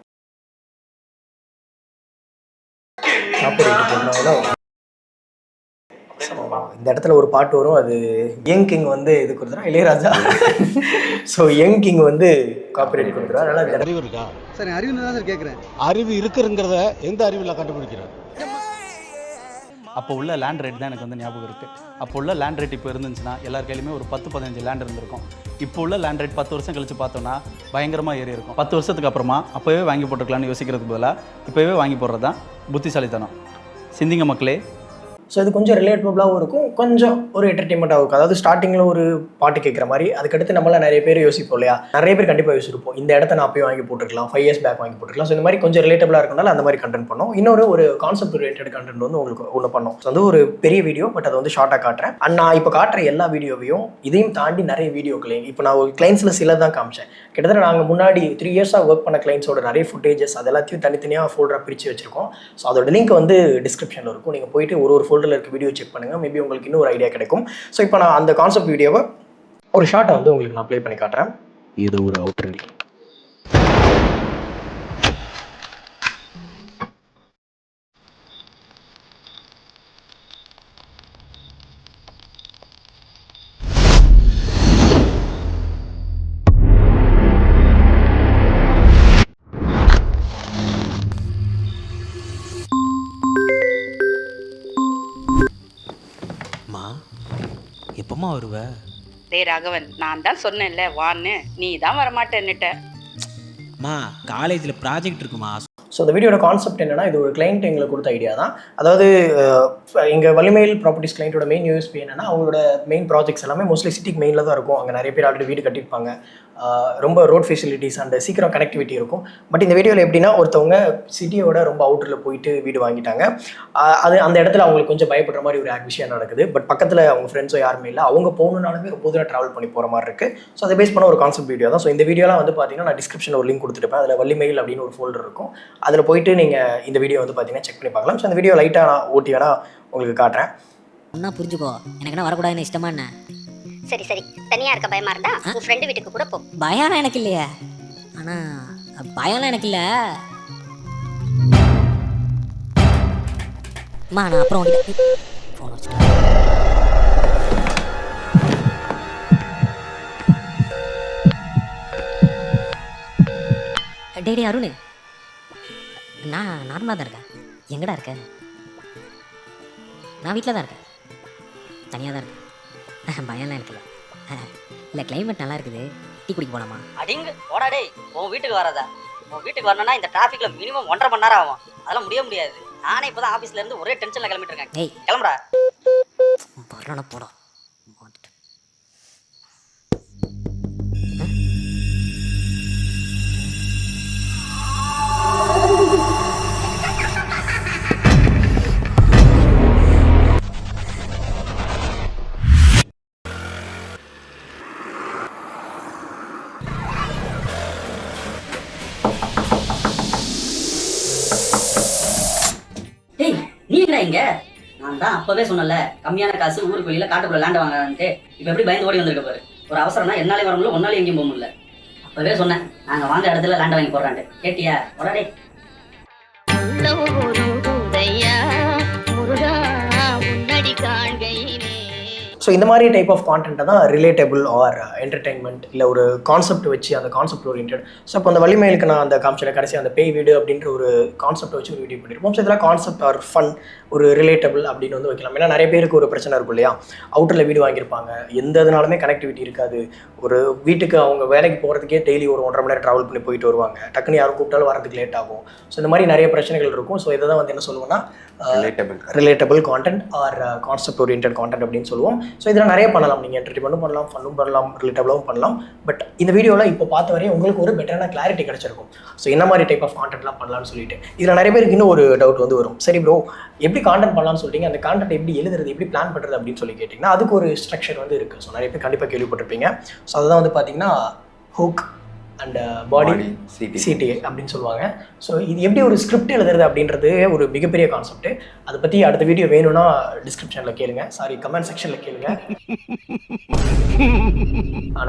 A: இந்த இடத்துல ஒரு பாட்டு வரும், அது யங் கிங் வந்து இது கொடுத்துறா, இளையராஜா. ஸோ யங் கிங் வந்து காப்பிரைட் கொடுத்துறா. அதனால
K: அறிவு இருக்கா
J: சரி, அறிவு தான் சார் கேட்குறேன்.
K: அறிவு இருக்குங்கிறத எந்த அறிவில் கண்டுபிடிக்கிறேன்?
E: அப்போ உள்ள லேண்ட் ரேட் தான் எனக்கு வந்து ஞாபகம் இருக்குது. அப்போ உள்ள லேண்ட் ரேட் இப்போ இருந்துச்சுன்னா எல்லார் கையிலுமே ஒரு 10-15 லேண்ட் இருந்திருக்கும். இப்போ உள்ள லேண்ட் ரேட் 10 வருஷம் கழிச்சு பார்த்தோன்னா பயங்கரமாக ஏறி இருக்கும். 10 வருஷத்துக்கு அப்புறமா அப்போவே வாங்கி போட்டுக்கலான்னு யோசிக்கிறதுக்கு பதிலாக இப்போவே வாங்கி போடுறது தான் புத்திசாலித்தனம். சிந்திங்க மக்களே.
A: ஸோ இது கொஞ்சம் ரிலேட்டபிளாகவும் இருக்கும், கொஞ்சம் ஒரு என்டர்டைன்மெண்ட்டாகவும் இருக்கும். அதாவது ஸ்டார்டிங்கில் ஒரு பாட்டு கேட்குற மாதிரி, அதுக்கடுத்து நம்மளாம் நிறைய பேர் யோசிப்போம் இல்லையா, நிறைய பேர் கண்டிப்பாக யோசிச்சிருப்போம் இந்த இடத்த நான் போய் வாங்கி போட்டுருக்கலாம், 5 years பேக் வாங்கி போட்டுருக்கலாம். ஸோ இந்த மாதிரி கொஞ்சம் ரிலேட்டபிளாக இருக்கனால அந்த மாதிரி கண்டென்ட் பண்ணோம். இன்னொரு ஒரு கான்செப்ட் ரிலேட்டட் கண்டென்ட் வந்து உங்களுக்கு ஒன்று பண்ணோம். ஸோ வந்து ஒரு பெரிய வீடியோ, பட் அதை வந்து ஷார்ட்டாக காட்டுறேன். அண்ட் நான் இப்போ காட்டுற எல்லா வீடியோவையும் இதையும் தாண்டி நிறைய வீடியோக்களையும் இப்போ நான் ஒரு கிளைண்ட்ஸில் சில தான் காமிச்சேன். கிட்டத்தட்ட நாங்கள் முன்னாடி 3 years ஒர்க் பண்ண கிளைண்ட்ஸோட நிறைய ஃபுட்டேஜஸ் அது எல்லாத்தையும் தனித்தனியாக ஃபோல்டராக பிரித்து வச்சிருக்கோம். ஸோ அதோட லிங்க் வந்து டிஸ்கிரிப்ஷனில் இருக்கும். நீங்கள் போயிட்டு ஒரு ஃபோல்டரில் இருக்க வீடியோ செக் பண்ணுங்கள், மேபி உங்களுக்கு இன்னும் ஒரு ஐடியா கிடைக்கும். ஸோ இப்போ நான் அந்த கான்செப்ட் வீடியோவை ஒரு ஷார்ட்டை வந்து உங்களுக்கு நான் ப்ளே பண்ணி காட்டுறேன். இது ஒரு அவுட்டர் அடி.
L: எப்பமா வருவ?
M: டேய் ராகவன், நான் தான் சொன்னேன்ல வான்னு, நீ தான் வரமாட்டேன்னுட்ட.
L: மா காலேஜில் ப்ராஜெக்ட் இருக்குமா.
A: ஸோ இந்த வீடியோட கான்செப்ட் என்னன்னா, இது ஒரு கிளைண்ட் எங்களுக்கு கொடுத்த ஐடியா தான். அதாவது எங்கள் வலிமையில் ப்ராப்பர்ட்டிஸ் கிளைண்ட்டோட மெயின் யூஎஸ்பி என்னன்னா, அவங்களோட மெயின் ப்ராஜெக்ட்ஸ் எல்லாமே மோஸ்ட்லி சிட்டிக்கு மெயினில் தான் இருக்கும். அங்கே நிறைய பேர் ஆல்ரெடி வீடு கட்டியிருப்பாங்க, ரொம்ப ரோட் ஃபெசிலிட்டிஸ் அண்ட் சீக்கிரம் கனெக்டிவிட்டி இருக்கும். பட் இந்த வீடியோவில் எப்படின்னா, ஒருத்தவங்க சிட்டியோட ரொம்ப அவுட்டரில் போயிட்டு வீடு வாங்கிட்டாங்க. அது அந்த இடத்துல அவங்களுக்கு கொஞ்சம் பயப்படுற மாதிரி ஒரு விஷயம் நடக்குது. பட் பக்கத்தில் அவங்க ஃப்ரெண்ட்ஸோ யாருமே இல்லை, அவங்க போகணுன்னாலுமே ரொம்ப தூரம் ட்ராவல் பண்ணி போகிற மாதிரி இருக்குது. ஸோ அதை பேஸ் பண்ண ஒரு கான்செப்ட் வீடியோ தான். ஸோ இந்த வீடியோலாம் வந்து பார்த்தீங்கன்னா, நான் டிஸ்கிரிப்ஷனில் ஒரு லிங்க் கொடுத்துருப்பேன். அதில் வள்ளிமயில் அப்படின்னு ஒரு ஃபோல்டர் இருக்கும். அதில் போயிட்டு நீங்கள் இந்த வீடியோ வந்து பார்த்தீங்கன்னா செக் பண்ணி பார்க்கலாம். ஸோ இந்த வீடியோ லைட்டாக நான் ஓட்டி வேணா உங்களுக்கு காட்டுறேன்.
N: ஒன்றா புரிஞ்சுக்கோ, எனக்கு என்ன வரக்கூடாதுன்னு இஷ்டமா என்ன?
G: சரி சரி, தனியா இருக்க பயமா இருந்தா உன் ஃப்ரெண்டு வீட்டுக்கு கூட போ.
N: பயம்லாம் எனக்கு இல்லையே. ஆனால் பயம்லாம் எனக்கு இல்லை. அம்மா நான் அப்புறம் ஃபோன் வச்சுட்டேன். டேடி அருண், நான் நார்மலாக தான் இருக்கேன். எங்கடா இருக்க? நான் வீட்டில் தான் இருக்கேன், தனியாக தான் இருக்கேன். பயம்லாம் இருக்குல்ல. இல்லை கிளைமேட் நல்லா இருக்குது, டீ குடிக்க போகலாமா?
M: அடிங்க போடா டேய், உன் வீட்டுக்கு வராதா? உன் வீட்டுக்கு வரணும்னா இந்த டிராஃபிக்ல மினிமம் 1.5 மணி நேரம் ஆகும். அதெல்லாம் முடிய முடியாது. நானே இப்போதான் ஆஃபீஸ்ல இருந்து ஒரே டென்ஷன்ல கிளம்பிட்டு இருக்கேன்.
N: டேய்
M: கிளம்புடா.
N: வரணும் போடா.
M: இங்க நான் தான் அப்பவே சொன்னல, கம்மியான காசு ஊருக்கு வெளியில காட்டுக்குள்ள லேண்ட் வாங்கலான்ட்டு. இப்ப எப்படி பயந்து ஓடி வந்திருக்க பாரு. ஒரு அவசரம்னா என்னாலே வர முடியல, ஒன்னாலே எங்கேயும் போக முடியல. அப்பவே சொன்னேன், நாங்க வாங்க இடத்துல லேண்ட் வாங்கி போடுறான்ட்டு. கேட்டியா? ஒரே
A: ஸோ இந்த மாதிரி டைப் ஆஃப் கான்டென்ட்டை தான் ரிலேட்டபிள் ஆர் என்டர்டைன்மெண்ட் இல்லை ஒரு கான்செப்ட் வச்சு அந்த கான்செப்ட் ஓரியன்ட். ஸோ இப்போ அந்த வள்ளிமயிலுக்கு நான் அந்த காமிச்சிட கடைசி அந்த பேய் வீடு அப்படின்ற ஒரு கான்செப்ட் வச்சு ஒரு வீடியோ பண்ணியிருப்போம். ஸோ இதெல்லாம் கான்செப்ட் ஆர் ஃபன், ஒரு ரிலேட்டபிள் அப்படின்னு வந்து வைக்கலாம். ஏன்னா நிறைய பேருக்கு ஒரு பிரச்சனை இருக்கும் இல்லையா, அவுட்டரில் வீடு வாங்கியிருப்பாங்க, எந்த இதனாலுமே கனெக்டிவிட்டி இருக்காது. ஒரு வீட்டுக்கு அவங்க வேலைக்கு போகிறதுக்கே டெய்லி ஒரு 1.5 மணி நேரம் ட்ராவல் பண்ணி போயிட்டு வருவாங்க, டக்குன்னு யாரும் கூப்பிட்டாலும் வரதுக்கு லேட் ஆகும். ஸோ இந்த மாதிரி நிறைய பிரச்சனைகள் இருக்கும். ஸோ இதை தான் வந்து என்ன சொல்லுவோம்னா relatable content or concept oriented content அப்படின்னு சொல்லுவோம். ஸோ இதில் நிறைய பண்ணலாம், நீங்கள் என்டர்டைன்மெண்ட்டும் பண்ணலாம், ஃபன்னும் பண்ணலாம், ரிலேட்டபிளாகவும் பண்ணலாம். பட் இந்த வீடியோவில் இப்போ பார்த்த வரையும் உங்களுக்கு ஒரு பெட்டரான கிளாரிட்டி கிடச்சிருக்கும். ஸோ என்ன மாதிரி டைப் ஆஃப் கான்டென்ட்லாம் பண்ணலாம்னு சொல்லிட்டு. இதில் நிறைய பேருக்கு இன்னும் ஒரு டவுட் வந்து வரும். சரி ப்ரோ, எப்படி கான்டென்ட் பண்ணலாம்னு சொல்லிட்டீங்க, அந்த கான்டென்ட் எப்படி எழுதுறது, எப்படி பிளான் பண்ணுறது அப்படின்னு சொல்லி கேட்டிங்கன்னா அதுக்கு ஒரு ஸ்ட்ரக்சர் வந்து இருக்குது. ஸோ நிறைய பேர் கண்டிப்பாக கேள்விப்பட்டிருப்பீங்க. ஸோ அதுதான் வந்து பார்த்தீங்கன்னா ஹூக் அண்ட் பாடி சிடிஏ அப்படின்னு சொல்லுவாங்க. ஸோ இது எப்படி ஒரு ஸ்கிரிப்ட் எழுதுறது அப்படின்றது ஒரு மிகப்பெரிய கான்செப்ட். அதை பற்றி அடுத்த வீடியோ வேணும்னா டிஸ்கிரிப்ஷனில் கேளுங்க, கமெண்ட் செக்ஷனில் கேளுங்க.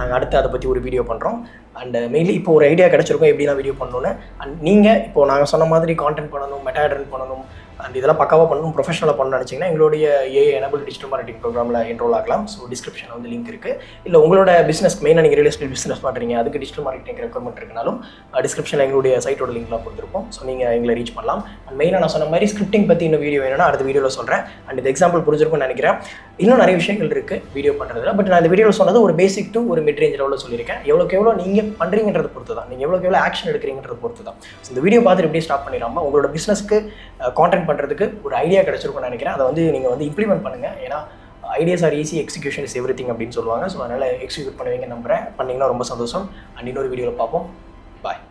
A: நாங்கள் அடுத்து அதை பற்றி ஒரு வீடியோ பண்ணுறோம். அண்ட் மெயின்லி இப்போ ஒரு ஐடியா கிடச்சிருக்கோம் எப்படிலாம் வீடியோ பண்ணணும்னு. அண்ட் நீங்கள் இப்போ நாங்கள் சொன்ன மாதிரி கான்டென்ட் பண்ணணும், மெட்டாட்ரன் பண்ணணும், அண்ட் இதெல்லாம் பக்காவாக பண்ணணும், ப்ரொஃபஷனலாக பண்ணணும்னு நினச்சிங்கன்னா எங்களுடைய ஏஐ எனபிள் டிஜிட்டல் மார்க்கெட்டிங் ப்ரோக்ராமில் என்ரோல் ஆகலாம். ஸோ டிஸ்கிரிப்ஷனில் வந்து லிங்க் இருக்குது. இல்லை உங்களோட பிஸ்னஸ்க்கு மெயினாக நீங்கள் ரியல் எஸ்டேட் பிஸ்னஸ் பண்ணுறீங்க, அதுக்கு டிஜிட்டல் மார்க்கெட்டிங் ரெக்வயர்மெண்ட் இருக்குனாலும் டிஸ்கிரிப்ஷனில் எங்களுடைய சைட்டோட லிங்க்லாம் கொடுத்துருப்போம். ஸோ நீங்கள் எங்களை ரீச் பண்ணலாம். அண்ட் மெயினாக நான் சொன்ன மாதிரி ஸ்கிரிப்டிங் பற்றி இன்னும் வீடியோ வேணும்னா அடுத்த வீடியோவில் சொல்கிறேன். அண்ட் இந்த எக்ஸாம்பிள் புரிஞ்சிருக்கும்னு நினைக்கிறேன். இன்னும் நிறைய விஷயங்கள் இருக்குது வீடியோ பண்ணுறதுல. பட் நான் இந்த வீடியோவில் சொன்னது ஒரு பேசிக் டு ஒரு மிட் ரேஞ்ச் லெவலில் சொல்லியிருக்கேன். எவ்வளோக்கு எவ்வளோ நீங்கள் பண்ணுறீங்கன்றதை பொறுத்து தான், நீங்கள் எவ்வளோக்கு எவ்வளோ ஆக்ஷன் எடுக்கிறீங்கன்றதை பொறுத்து தான். ஸோ இந்த வீடியோ பார்த்துட்டு எப்படியே ஸ்டாப் பண்ணிடாமல் உங்களோட பிஸ்னஸ்க்கு கான்டென்ட் பண்ணுறதுக்கு ஒரு ஐடியா கிடச்சிருக்கும்னு நினைக்கிறேன். அதை வந்து நீங்கள் வந்து இம்ப்ளிமெண்ட் பண்ணுங்கள். ஏன்னா ideas are easy, execution is everything அப்படின்னு சொல்லுவாங்க. ஸோ அதனால் எக்ஸிக்யூட் பண்ணுவீங்க நம்புகிறேன். பண்ணிங்கன்னா ரொம்ப சந்தோஷம். அண்ட் இன்னொரு வீடியோவில் பார்ப்போம். பாய்.